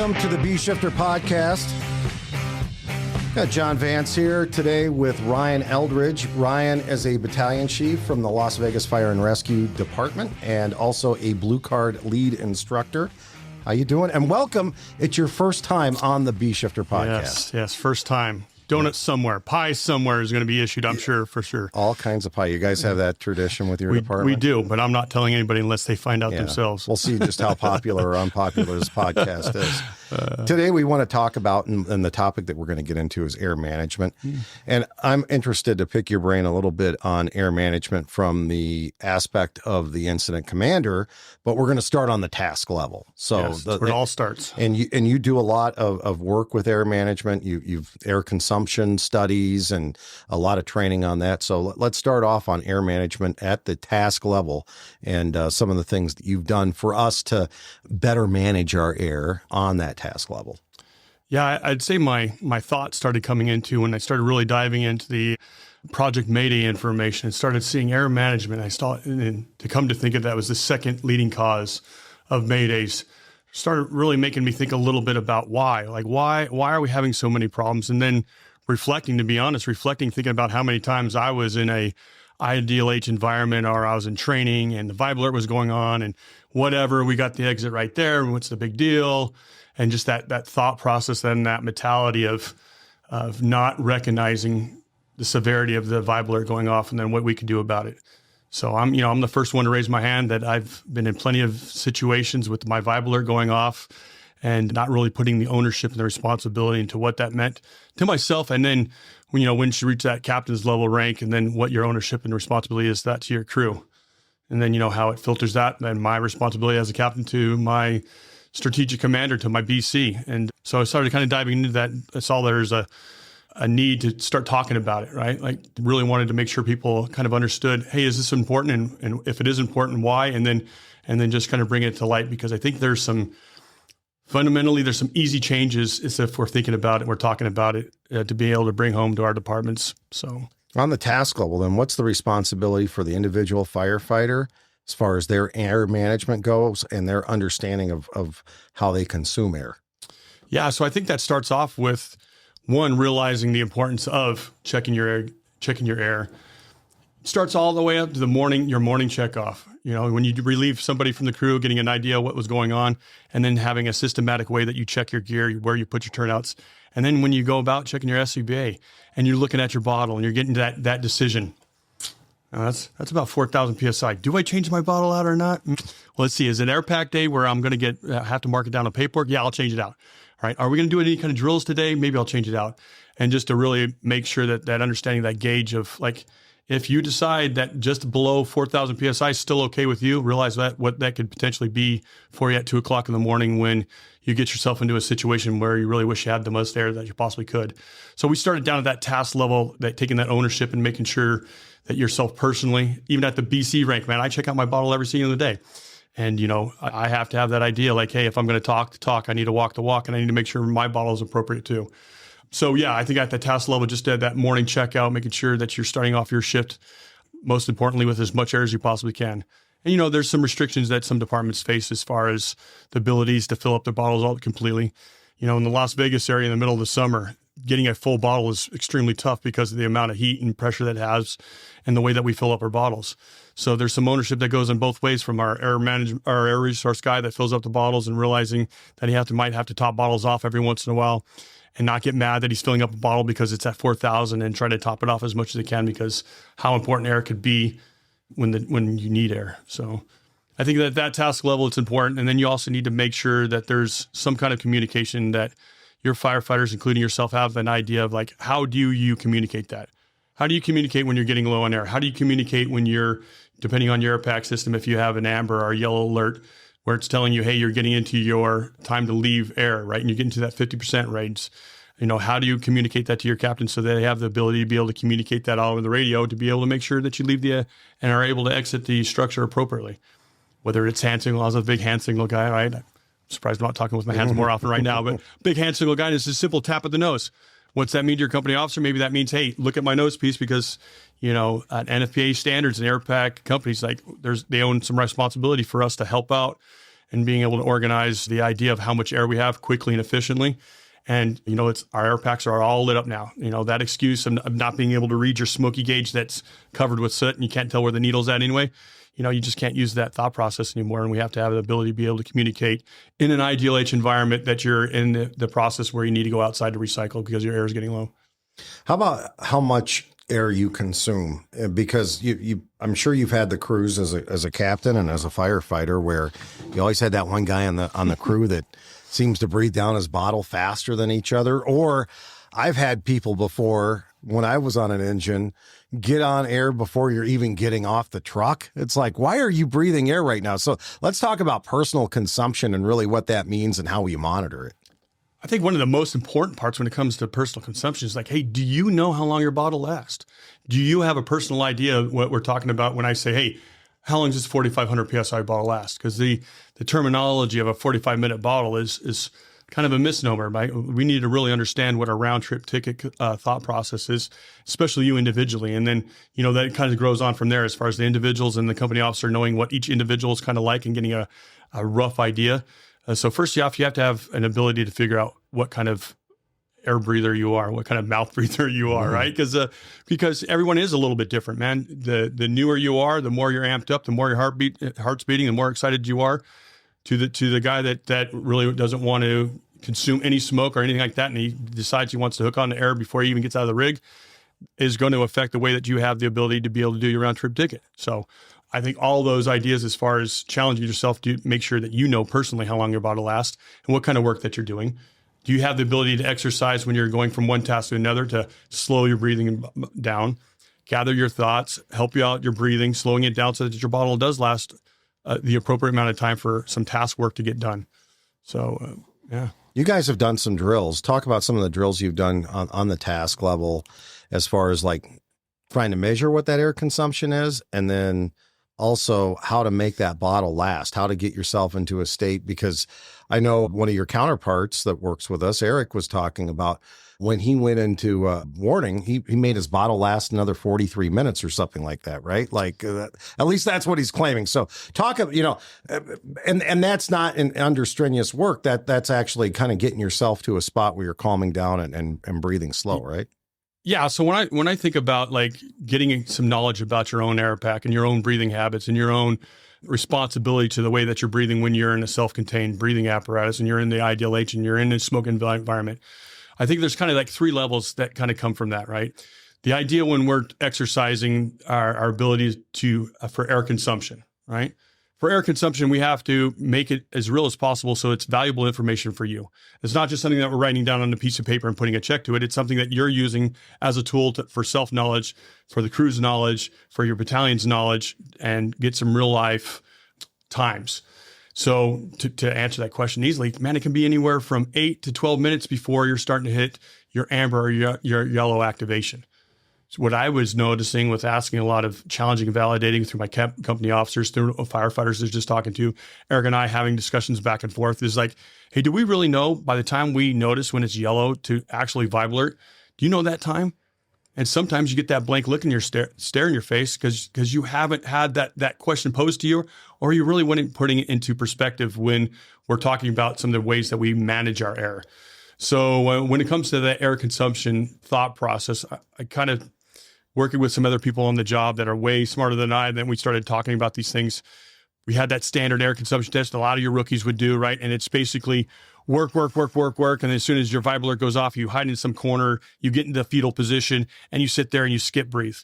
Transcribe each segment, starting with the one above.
Welcome to the B-Shifter Podcast. Got John Vance here today with Ryan Eldridge. Ryan is a Battalion Chief from the Las Vegas Fire and Rescue Department and also a Blue Card Lead Instructor. How you doing? And welcome. It's your first time on the B-Shifter Podcast. Yes, first time. Donut somewhere, pie somewhere is going to be issued, I'm sure, for sure. All kinds of pie. You guys have that tradition with your department? We do, but I'm not telling anybody unless they find out themselves. We'll see just how popular or unpopular this podcast is. Today we want to talk about, and the topic that we're going to get into is air management. And I'm interested to pick your brain a little bit on air management from the aspect of the incident commander, but we're going to start on the task level. So yes, that's where it all starts. And you do a lot of work with air management. You've air consumption studies and a lot of training on that. So let's start off on air management at the task level and some of the things that you've done for us to better manage our air on that task level. Yeah, I'd say my thoughts started coming into when I started really diving into the Project Mayday information and started seeing air management. And to come to think of that was the second leading cause of Maydays. Started really making me think a little bit about why. Like, why are we having so many problems? And then reflecting, thinking about how many times I was in a IDLH environment or I was in training and the vibe alert was going on and whatever, we got the exit right there. What's the big deal? And just that thought process and that mentality of not recognizing the severity of the vibe alert going off and then what we could do about it. So I'm the first one to raise my hand that I've been in plenty of situations with my vibe alert going off and not really putting the ownership and the responsibility into what that meant to myself. And then when you reach that captain's level rank and then what your ownership and responsibility is that to your crew. And then, how it filters that and my responsibility as a captain to my strategic commander, to my BC. And so I started kind of diving into that. I saw there's a need to start talking about it, right? Like really wanted to make sure people kind of understood, hey, is this important? And if it is important, why? And then just kind of bring it to light, because I think there's some easy changes if we're thinking about it, we're talking about it to be able to bring home to our departments. So on the task level, then what's the responsibility for the individual firefighter as far as their air management goes and their understanding of how they consume air? Yeah. So I think that starts off with one, realizing the importance of checking your air. It starts all the way up to your morning checkoff. When you relieve somebody from the crew, getting an idea of what was going on, and then having a systematic way that you check your gear, where you put your turnouts. And then when you go about checking your SCBA and you're looking at your bottle and you're getting to that decision, that's about 4,000 PSI. Do I change my bottle out or not? Well, let's see. Is it air pack day where I'm going to have to mark it down on paperwork? Yeah, I'll change it out. All right. Are we going to do any kind of drills today? Maybe I'll change it out. And just to really make sure that understanding that gauge of like, if you decide that just below 4,000 PSI is still okay with you, realize that what that could potentially be for you at 2 o'clock in the morning when you get yourself into a situation where you really wish you had the most air that you possibly could. So we started down at that task level, taking that ownership and making sure that yourself personally, even at the BC rank, man, I check out my bottle every single day. And, I have to have that idea like, hey, if I'm going to talk the talk, I need to walk the walk, and I need to make sure my bottle is appropriate too. So, yeah, I think at the task level, just at that morning checkout, making sure that you're starting off your shift, most importantly, with as much air as you possibly can. And, there's some restrictions that some departments face as far as the abilities to fill up their bottles all completely. In the Las Vegas area in the middle of the summer, getting a full bottle is extremely tough because of the amount of heat and pressure that it has and the way that we fill up our bottles. So there's some ownership that goes in both ways from our air resource guy that fills up the bottles and realizing that he might have to top bottles off every once in a while and not get mad that he's filling up a bottle because it's at 4,000 and try to top it off as much as they can, because how important air could be when you need air. So I think that task level, it's important. And then you also need to make sure that there's some kind of communication that your firefighters, including yourself, have an idea of like, how do you communicate that? How do you communicate when you're getting low on air? How do you communicate when you're, depending on your air pack system, if you have an amber or yellow alert where it's telling you, hey, you're getting into your time to leave air, right? And you're getting to that 50% range. How do you communicate that to your captain so they have the ability to be able to communicate that all over the radio to be able to make sure that you leave and are able to exit the structure appropriately? Whether it's hand signal, I was a big hand signal guy, right? I'm surprised I'm not talking with my hands more often right now, but big hand signal guy is a simple tap of the nose. What's that mean to your company officer? Maybe that means, hey, look at my nose piece, because, at NFPA standards and air pack companies, they own some responsibility for us to help out and being able to organize the idea of how much air we have quickly and efficiently. And, our air packs are all lit up now. That excuse of not being able to read your smoky gauge that's covered with soot and you can't tell where the needle's at anyway, you just can't use that thought process anymore. And we have to have the ability to be able to communicate in an ideal H environment that you're in the process where you need to go outside to recycle because your air is getting low. How about how much air you consume? Because I'm sure you've had the crews as a captain and as a firefighter where you always had that one guy on the crew that seems to breathe down his bottle faster than each other. Or I've had people before when I was on an engine get on air before you're even getting off the truck. It's like, why are you breathing air right now? So let's talk about personal consumption and really what that means and how we monitor it. I think one of the most important parts when it comes to personal consumption is like, hey, do you know how long your bottle lasts? Do you have a personal idea of what we're talking about when I say, hey, how long does this 4,500 PSI bottle last? Because the terminology of a 45-minute bottle is kind of a misnomer, right? We need to really understand what a round-trip ticket thought process is, especially you individually. And then, that kind of grows on from there as far as the individuals and the company officer knowing what each individual is kind of like and getting a rough idea. So first off, you have to have an ability to figure out what kind of air breather you are, what kind of mouth breather you are, right? Because everyone is a little bit different, man. The newer you are, the more you're amped up, the more your heart's beating, the more excited you are. To the guy that really doesn't want to consume any smoke or anything like that, and he decides he wants to hook on the air before he even gets out of the rig, is going to affect the way that you have the ability to be able to do your round trip ticket. So I think all those ideas as far as challenging yourself to make sure that you know personally how long your bottle lasts and what kind of work that you're doing. Do you have the ability to exercise when you're going from one task to another to slow your breathing down, gather your thoughts, help you out your breathing, slowing it down so that your bottle does last the appropriate amount of time for some task work to get done. So, yeah. You guys have done some drills. Talk about some of the drills you've done on the task level as far as like trying to measure what that air consumption is, and then also how to make that bottle last, how to get yourself into a state. Because I know one of your counterparts that works with us, Eric, was talking about when he went into warning, he made his bottle last another 43 minutes or something like that, right? Like at least that's what he's claiming. So talk, and that's not under strenuous work. That's actually kind of getting yourself to a spot where you're calming down and breathing slow, right? Yeah. So when I think about like getting some knowledge about your own air pack and your own breathing habits and your own responsibility to the way that you're breathing when you're in a self-contained breathing apparatus and you're in the ideal H and you're in a smoke environment, I think there's kind of like three levels that kind of come from that, right? The idea when we're exercising our ability for air consumption, right? For air consumption, we have to make it as real as possible so it's valuable information for you. It's not just something that we're writing down on a piece of paper and putting a check to it. It's something that you're using as a tool for self-knowledge, for the crew's knowledge, for your battalion's knowledge, and get some real life times. So to answer that question easily, man, it can be anywhere from 8 to 12 minutes before you're starting to hit your amber or your yellow activation. What I was noticing with asking a lot of challenging and validating through my company officers, through firefighters I was just talking to, Eric and I having discussions back and forth is like, hey, do we really know by the time we notice when it's yellow to actually vibe alert? Do you know that time? And sometimes you get that blank look in your stare in your face because you haven't had that question posed to you, or you really weren't putting it into perspective when we're talking about some of the ways that we manage our air. So when it comes to the air consumption thought process, I kind of working with some other people on the job that are way smarter than I, then we started talking about these things. We had that standard air consumption test a lot of your rookies would do, right? And it's basically work. And as soon as your vibe alert goes off, you hide in some corner, you get into the fetal position, and you sit there and you skip breathe.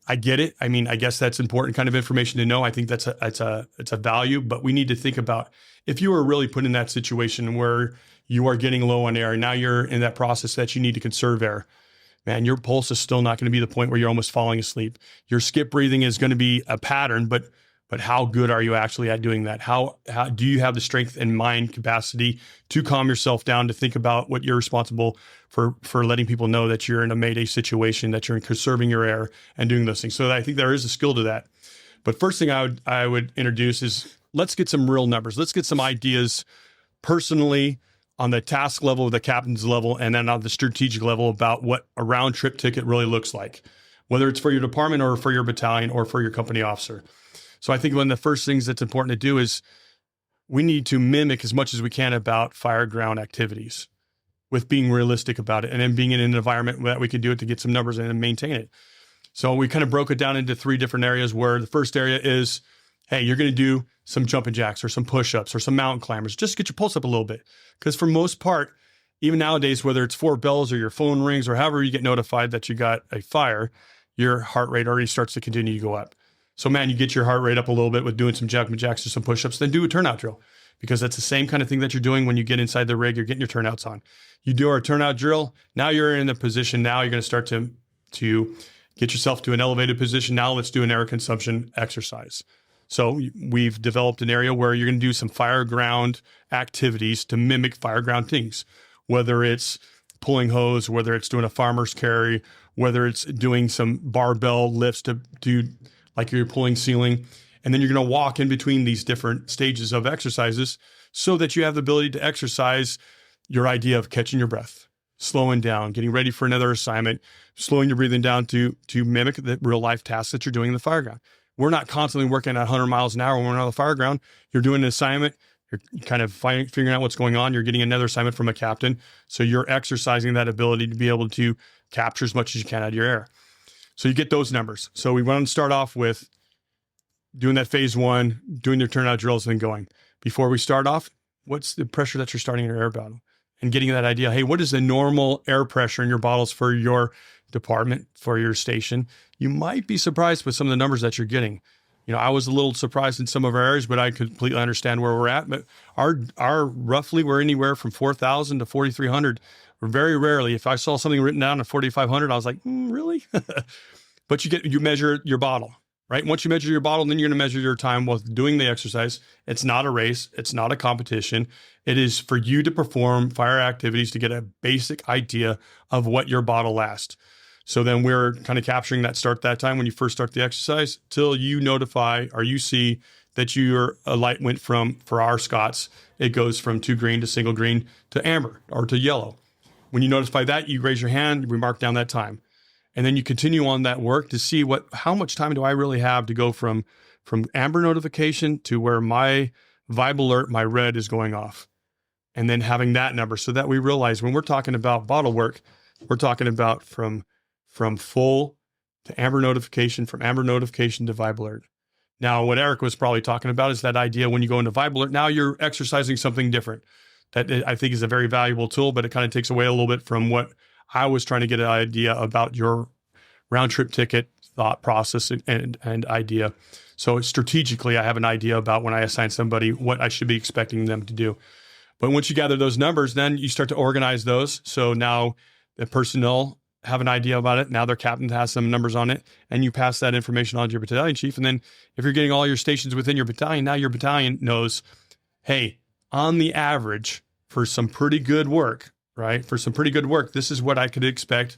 I get it. I mean, I guess that's important kind of information to know. I think it's a value, but we need to think about if you were really put in that situation where you are getting low on air, and now you're in that process that you need to conserve air. Man, your pulse is still not going to be the point where you're almost falling asleep. Your skip breathing is going to be a pattern, but how good are you actually at doing that? How do you have the strength and mind capacity to calm yourself down, to think about what you're responsible for letting people know that you're in a Mayday situation, that you're conserving your air and doing those things. So I think there is a skill to that. But first thing I would introduce is let's get some real numbers. Let's get some ideas personally on the task level, the captain's level, and then on the strategic level about what a round trip ticket really looks like, whether it's for your department or for your battalion or for your company officer. So I think one of the first things that's important to do is we need to mimic as much as we can about fire ground activities with being realistic about it and then being in an environment that we can do it to get some numbers in and maintain it. So we kind of broke it down into 3 different areas, where the first area is, hey, you're going to do some jumping jacks or some push-ups or some mountain climbers, just to get your pulse up a little bit. Because for most part, even nowadays, whether it's 4 bells or your phone rings or however you get notified that you got a fire, your heart rate already starts to continue to go up. So man, you get your heart rate up a little bit with doing some jumping jacks or some push-ups, then do a turnout drill, because that's the same kind of thing that you're doing when you get inside the rig. You're getting your turnouts on. You do our turnout drill. Now you're in the position. Now you're going to start to get yourself to an elevated position. Now let's do an air consumption exercise. So we've developed an area where you're going to do some fire ground activities to mimic fire ground things, whether it's pulling hose, whether it's doing a farmer's carry, whether it's doing some barbell lifts to do like you're pulling ceiling. And then you're going to walk in between these different stages of exercises so that you have the ability to exercise your idea of catching your breath, slowing down, getting ready for another assignment, slowing your breathing down to mimic the real life tasks that you're doing in the fire ground. We're not constantly working at 100 miles an hour when we're on the fire ground. You're doing an assignment. You're kind of figuring out what's going on. You're getting another assignment from a captain. So you're exercising that ability to be able to capture as much as you can out of your air. So you get those numbers. So we want to start off with doing that phase 1, doing your turnout drills, and then going. Before we start off, what's the pressure that you're starting your air bottle? And getting that idea, hey, what is the normal air pressure in your bottles for your department, for your station? You might be surprised with some of the numbers that you're getting. You know, I was a little surprised in some of our areas, but I completely understand where we're at. But our roughly, we're anywhere from 4,000 to 4,300. Very rarely, if I saw something written down at 4,500, I was like, really? But you measure your bottle, right? Once you measure your bottle, then you're going to measure your time while doing the exercise. It's not a race. It's not a competition. It is for you to perform fire activities to get a basic idea of what your bottle lasts. So then we're kind of capturing that time when you first start the exercise till you notify or you see that your light went from, for our Scots, it goes from 2 green to single green to amber or to yellow. When you notify that, you raise your hand, we mark down that time. And then you continue on that work to see how much time do I really have to go from amber notification to where my vibe alert, my red, is going off. And then having that number so that we realize when we're talking about bottle work, we're talking about from full to amber notification, from amber notification to vibe alert. Now, what Eric was probably talking about is that idea when you go into vibe alert, now you're exercising something different. That I think is a very valuable tool, but it kind of takes away a little bit from what I was trying to get an idea about your round trip ticket thought process and idea. So strategically, I have an idea about when I assign somebody what I should be expecting them to do. But once you gather those numbers, then you start to organize those. So now the personnel have an idea about it. Now their captain has some numbers on it, and you pass that information on to your battalion chief. And then if you're getting all your stations within your battalion, now your battalion knows, hey, on the average, for some pretty good work, right? For some pretty good work, this is what I could expect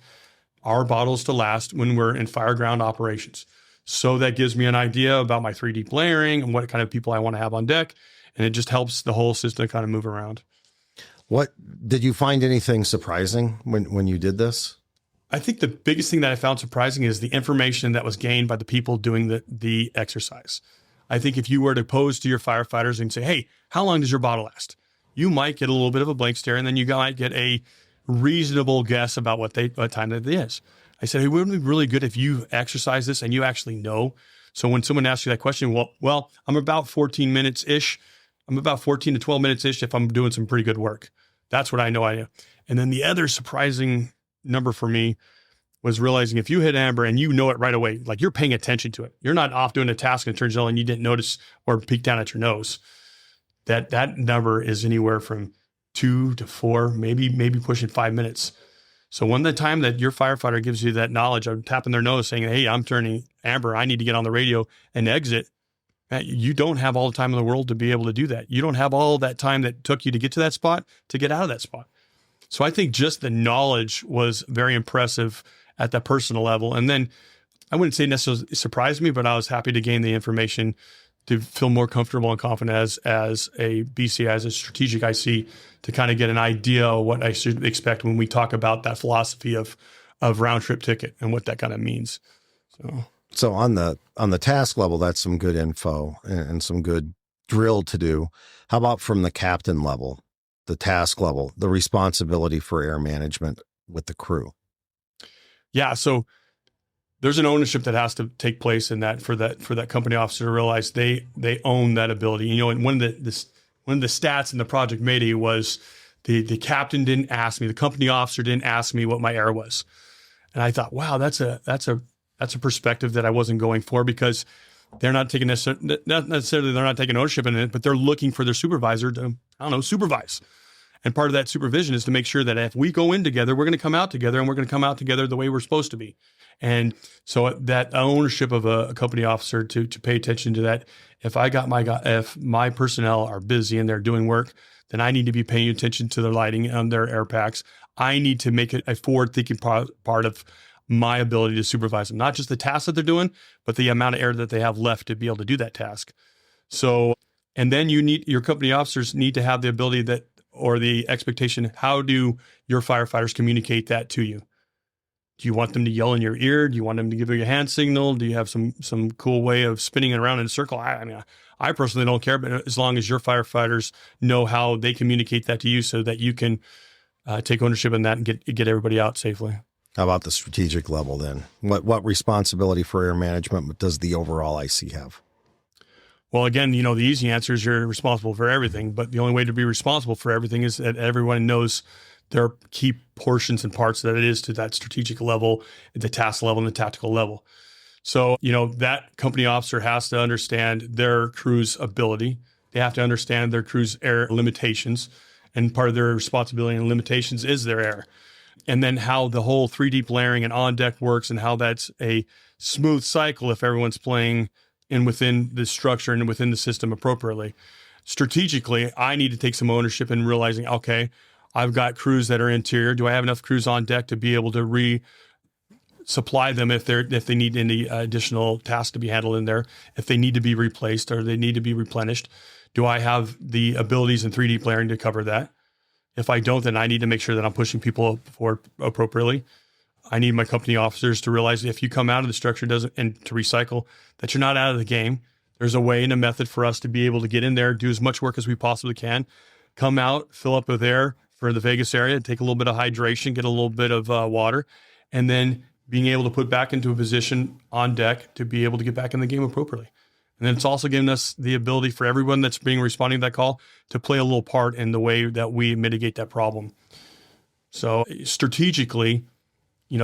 our bottles to last when we're in fire ground operations. So that gives me an idea about my 3D layering and what kind of people I want to have on deck. And it just helps the whole system kind of move around. What did you find anything surprising when you did this? I think the biggest thing that I found surprising is the information that was gained by the people doing the exercise. I think if you were to pose to your firefighters and say, hey, how long does your bottle last? You might get a little bit of a blank stare, and then you might get a reasonable guess about what time that it is. I said, hey, wouldn't it be really good if you exercise this and you actually know? So when someone asks you that question, well, I'm about 14 minutes-ish. I'm about 14 to 12 minutes-ish if I'm doing some pretty good work. That's what I know I do. And then the other surprising number for me was realizing if you hit amber and you know it right away, like you're paying attention to it. You're not off doing a task and it turns yellow and you didn't notice or peek down at your nose. That number is anywhere from 2 to 4, maybe pushing 5 minutes. So when the time that your firefighter gives you that knowledge of tapping their nose saying, hey, I'm turning amber, I need to get on the radio and exit, you don't have all the time in the world to be able to do that. You don't have all that time that took you to get to that spot to get out of that spot. So I think just the knowledge was very impressive at that personal level. And then I wouldn't say necessarily surprised me, but I was happy to gain the information to feel more comfortable and confident as a BCI, as a strategic IC, to kind of get an idea of what I should expect when we talk about that philosophy of round trip ticket and what that kind of means. So on the task level, that's some good info and some good drilled to do. How about from the captain level, the task level, the responsibility for air management with the crew? Yeah. So there's an ownership that has to take place in that for that company officer to realize they own that ability. And one of the stats in the Project Mayday was the captain didn't ask me, the company officer didn't ask me what my air was. And I thought, wow, that's a perspective that I wasn't going for, because they're not taking not necessarily they're not taking ownership in it, but they're looking for their supervisor to, supervise. And part of that supervision is to make sure that if we go in together, we're going to come out together, and we're going to come out together the way we're supposed to be. And so that ownership of a company officer to pay attention to that. If my personnel are busy and they're doing work, then I need to be paying attention to their lighting and their air packs. I need to make it a forward-thinking part of my ability to supervise them, not just the tasks that they're doing, but the amount of air that they have left to be able to do that task. So, and then your company officers need to have the ability or the expectation, how do your firefighters communicate that to you? Do you want them to yell in your ear? Do you want them to give you a hand signal? Do you have some cool way of spinning it around in a circle? I personally don't care, but as long as your firefighters know how they communicate that to you, so that you can take ownership in that and get everybody out safely. How about the strategic level then? What responsibility for air management does the overall IC have? Well, again, the easy answer is you're responsible for everything, but the only way to be responsible for everything is that everyone knows their key portions and parts that it is to that strategic level, the task level, and the tactical level. So, that company officer has to understand their crew's ability. They have to understand their crew's air limitations, and part of their responsibility and limitations is their air. And then how the whole 3D layering and on deck works, and how that's a smooth cycle if everyone's playing in within the structure and within the system appropriately. Strategically, I need to take some ownership in realizing, okay, I've got crews that are interior. Do I have enough crews on deck to be able to supply them if they need any additional tasks to be handled in there, if they need to be replaced or they need to be replenished? Do I have the abilities in 3D layering to cover that? If I don't, then I need to make sure that I'm pushing people forward appropriately. I need my company officers to realize that if you come out of the structure and to recycle, that you're not out of the game. There's a way and a method for us to be able to get in there, do as much work as we possibly can, come out, fill up with air for the Vegas area, take a little bit of hydration, get a little bit of water, and then being able to put back into a position on deck to be able to get back in the game appropriately. And then it's also given us the ability for everyone that's responding to that call to play a little part in the way that we mitigate that problem. So strategically,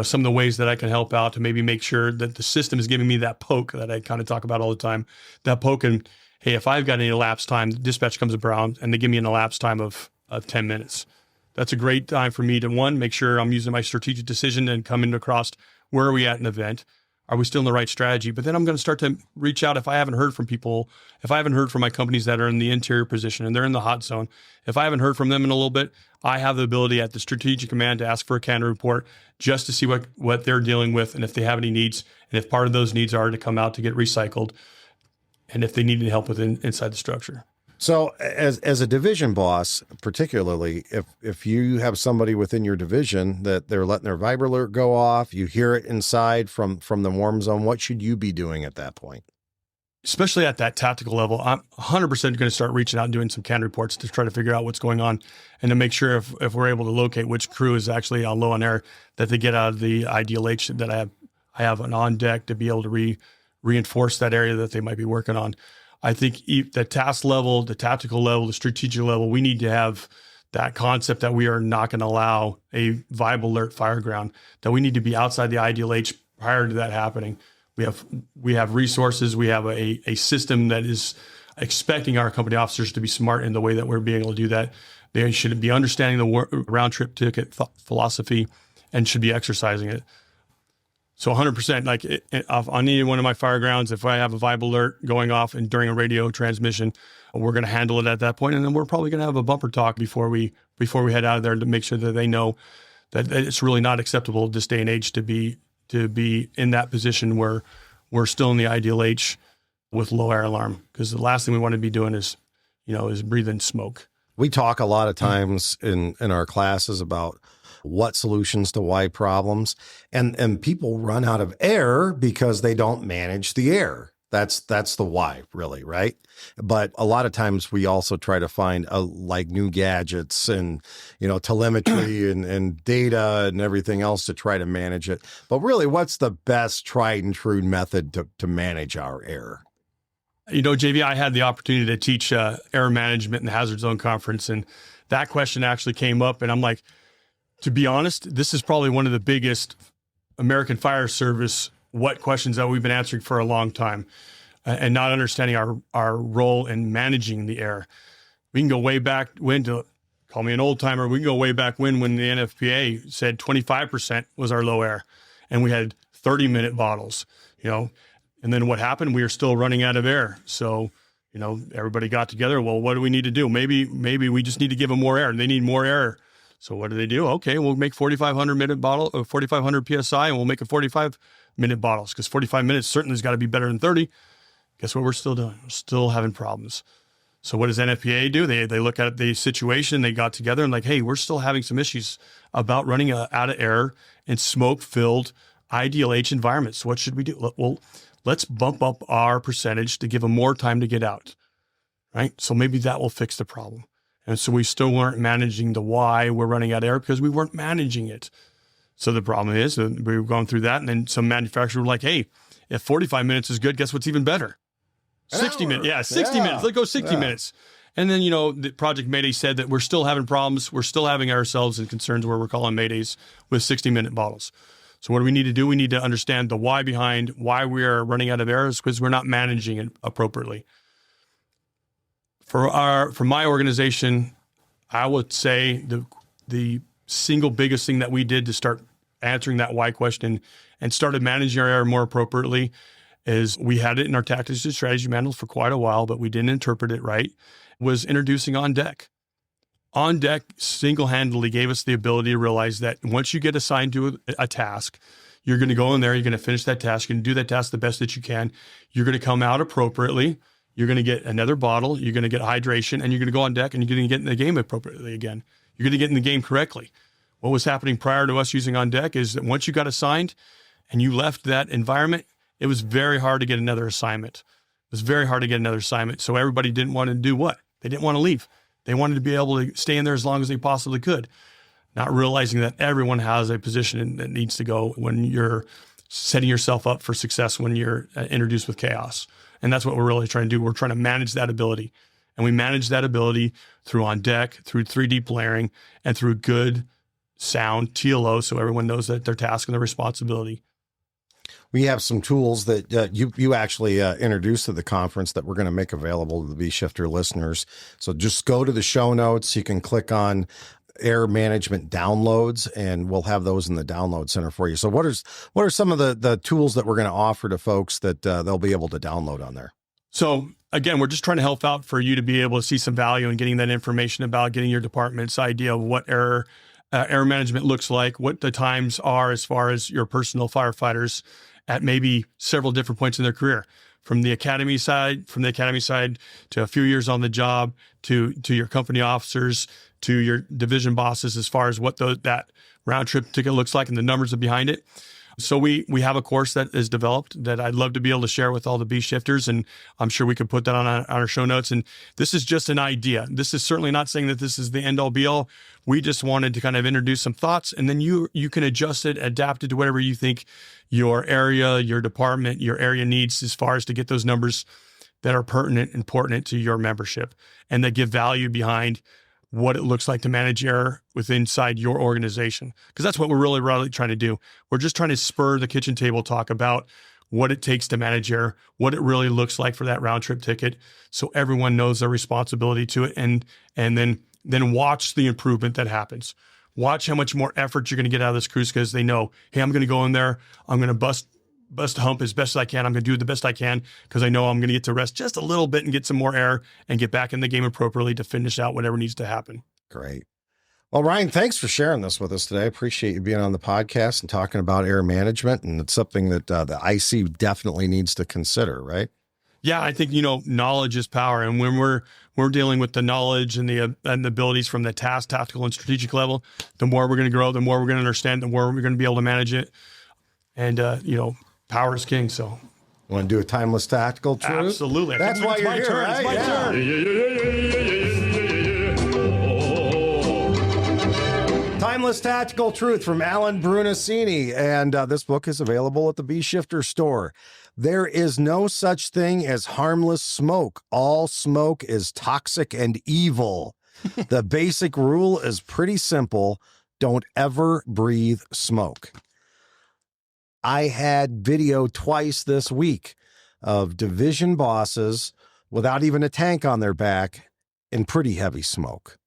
some of the ways that I can help out to maybe make sure that the system is giving me that poke that I kind of talk about all the time, that poke. And hey, if I've got any elapsed time, the dispatch comes around and they give me an elapsed time of 10 minutes. That's a great time for me to, one, make sure I'm using my strategic decision and coming across where are we at an event? Are we still in the right strategy? But then I'm going to start to reach out if I haven't heard from people, if I haven't heard from my companies that are in the interior position and they're in the hot zone. If I haven't heard from them in a little bit, I have the ability at the strategic command to ask for a canter report just to see what they're dealing with and if they have any needs, and if part of those needs are to come out to get recycled, and if they need any help inside the structure. So as a division boss, particularly if you have somebody within your division that they're letting their vibe alert go off, you hear it inside from the warm zone, what should you be doing at that point? Especially at that tactical level, I'm 100% going to start reaching out and doing some can reports to try to figure out what's going on, and to make sure if we're able to locate which crew is actually on low on air, that they get out of the ideal H, that I have an on deck to be able to reinforce that area that they might be working on. I think the task level, the tactical level, the strategic level, we need to have that concept that we are not going to allow a viable alert fire ground, that we need to be outside the ideal H prior to that happening. We have resources. We have a system that is expecting our company officers to be smart in the way that we're being able to do that. They should be understanding the round trip ticket philosophy and should be exercising it. So 100%, on any one of my fire grounds, if I have a viable alert going off and during a radio transmission, we're going to handle it at that point. And then we're probably going to have a bumper talk before we head out of there to make sure that they know that it's really not acceptable this day and age to be in that position where we're still in the ideal H with low air alarm. Because the last thing we want to be doing is breathing smoke. We talk a lot of times in our classes about what solutions to why problems, and people run out of air because they don't manage the air. That's the why, really, right? But a lot of times we also try to find like new gadgets and, telemetry and data and everything else to try to manage it. But really, what's the best tried and true method to manage our air? JV, I had the opportunity to teach air management in the Hazard Zone Conference, and that question actually came up. And I'm like, to be honest, this is probably one of the biggest American Fire Service what questions that we've been answering for a long time, and not understanding our role in managing the air. We can go way back when, to call me an old timer, we can go way back when the NFPA said 25% was our low air, and we had 30-minute bottles, and then what happened? We are still running out of air. So, everybody got together. Well, what do we need to do? Maybe we just need to give them more air, and they need more air. So what do? Okay, we'll make 4,500 minute bottle, 4,500 PSI, and we'll make a 45-minute bottles, because 45 minutes certainly has got to be better than 30. Guess what we're still doing? We're still having problems. So what does NFPA do? They look at the situation, they got together and like, hey, we're still having some issues about running out of air in smoke-filled IDLH environments. So what should we do? Well, let's bump up our percentage to give them more time to get out, right? So maybe that will fix the problem. And so we still weren't managing the why we're running out of air, because we weren't managing it. So the problem is that we were going through that, and then some manufacturers were like, hey, if 45 minutes is good, guess what's even better? 60 minutes. Yeah, 60 minutes. Let's go 60 minutes. And then, the Project Mayday said that we're still having problems. We're still having ourselves and concerns where we're calling Maydays with 60-minute bottles. So what do we need to do? We need to understand the why behind why we are running out of air, is because we're not managing it appropriately. For my organization, I would say the single biggest thing that we did to start answering that why question and started managing our air more appropriately is, we had it in our tactics and strategy manuals for quite a while, but we didn't interpret it right, was introducing on deck. On deck single-handedly gave us the ability to realize that once you get assigned to a task, you're going to go in there, you're going to finish that task, you're going to do that task the best that you can, you're going to come out appropriately, you're going to get another bottle, you're going to get hydration, and you're going to go on deck and you're going to get in the game appropriately again. You're going to get in the game correctly. What was happening prior to us using on deck is that once you got assigned and you left that environment, it was very hard to get another assignment. It was very hard to get another assignment. So everybody didn't want to do what? They didn't want to leave. They wanted to be able to stay in there as long as they possibly could, not realizing that everyone has a position that needs to go when you're setting yourself up for success, when you're introduced with chaos. And that's what we're really trying to do. We're trying to manage that ability. And we manage that ability through on deck, through 3D blaring, and through good sound TLO, so everyone knows that their task and their responsibility. We have some tools that you actually introduced to the conference that we're going to make available to the B-Shifter listeners. So just go to the show notes. You can click on air management downloads, and we'll have those in the download center for you. So what are some of the tools that we're going to offer to folks that they'll be able to download on there? So again, we're just trying to help out for you to be able to see some value in getting that information about getting your department's idea of what air management looks like, what the times are as far as your personal firefighters at maybe several different points in their career, from the academy side to a few years on the job, to your company officers, to your division bosses, as far as what that round trip ticket looks like and the numbers behind it. So we have a course that is developed that I'd love to be able to share with all the B-shifters, and I'm sure we could put that on our show notes. And this is just an idea. This is certainly not saying that this is the end all be all. We just wanted to kind of introduce some thoughts, and then you can adjust it, adapt it to whatever you think your area, your department, your area needs, as far as to get those numbers that are pertinent and important to your membership, and that give value behind what it looks like to manage air inside your organization. Because that's what we're really trying to do. We're just trying to spur the kitchen table talk about what it takes to manage air, what it really looks like for that round trip ticket, so everyone knows their responsibility to it, and then watch the improvement that happens. Watch how much more effort you're going to get out of this cruise, because they know, hey, I'm going to go in there, I'm going to bust a hump as best as I can. I'm going to do the best I can, because I know I'm going to get to rest just a little bit and get some more air and get back in the game appropriately to finish out whatever needs to happen. Great. Well, Ryan, thanks for sharing this with us today. I appreciate you being on the podcast and talking about air management. And it's something that the IC definitely needs to consider, right? Yeah, I think, knowledge is power. And when we're dealing with the knowledge and the abilities from the tactical and strategic level, the more we're going to grow, the more we're going to understand, the more we're going to be able to manage it. And, power is king. So Want to do a timeless tactical truth? Absolutely. That's why you're here, right? It's my turn. Timeless Tactical Truth from Alan Brunacini. And this book is available at the Bee Shifter store. There is no such thing as harmless smoke. All smoke is toxic and evil. The basic rule is pretty simple. Don't ever breathe smoke. I had video twice this week of division bosses without even a tank on their back in pretty heavy smoke.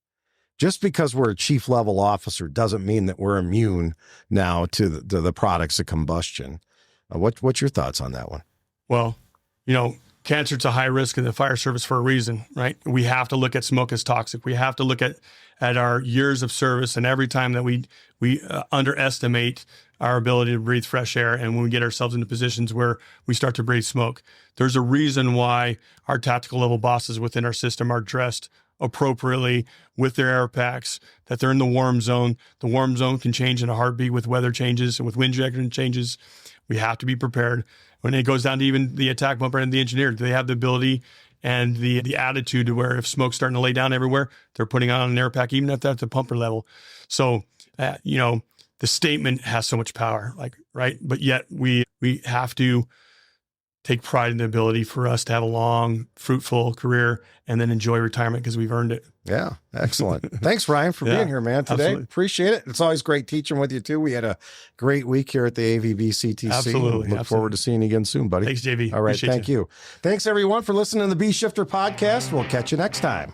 Just because we're a chief level officer doesn't mean that we're immune now to the products of combustion. What's your thoughts on that one? Well, cancer is a high risk in the fire service for a reason, right? We have to look at smoke as toxic. We have to look at our years of service, and every time that we underestimate our ability to breathe fresh air, and when we get ourselves into positions where we start to breathe smoke, there's a reason why our tactical level bosses within our system are dressed appropriately with their air packs, that they're in the warm zone. The warm zone can change in a heartbeat with weather changes and with wind direction changes. We have to be prepared. When it goes down to even the attack bumper and the engineer, do they have the ability and the attitude to where if smoke's starting to lay down everywhere, they're putting on an air pack, even if that's the pumper level. So, the statement has so much power, right? But yet we have to take pride in the ability for us to have a long, fruitful career and then enjoy retirement because we've earned it. Yeah, excellent. Thanks, Ryan, for being here, man, today. Absolutely. Appreciate it. It's always great teaching with you, too. We had a great week here at the AVB-CTC. Absolutely. Look forward to seeing you again soon, buddy. Thanks, JV. All right, Appreciate thank you. Thanks, everyone, for listening to the Bee Shifter podcast. We'll catch you next time.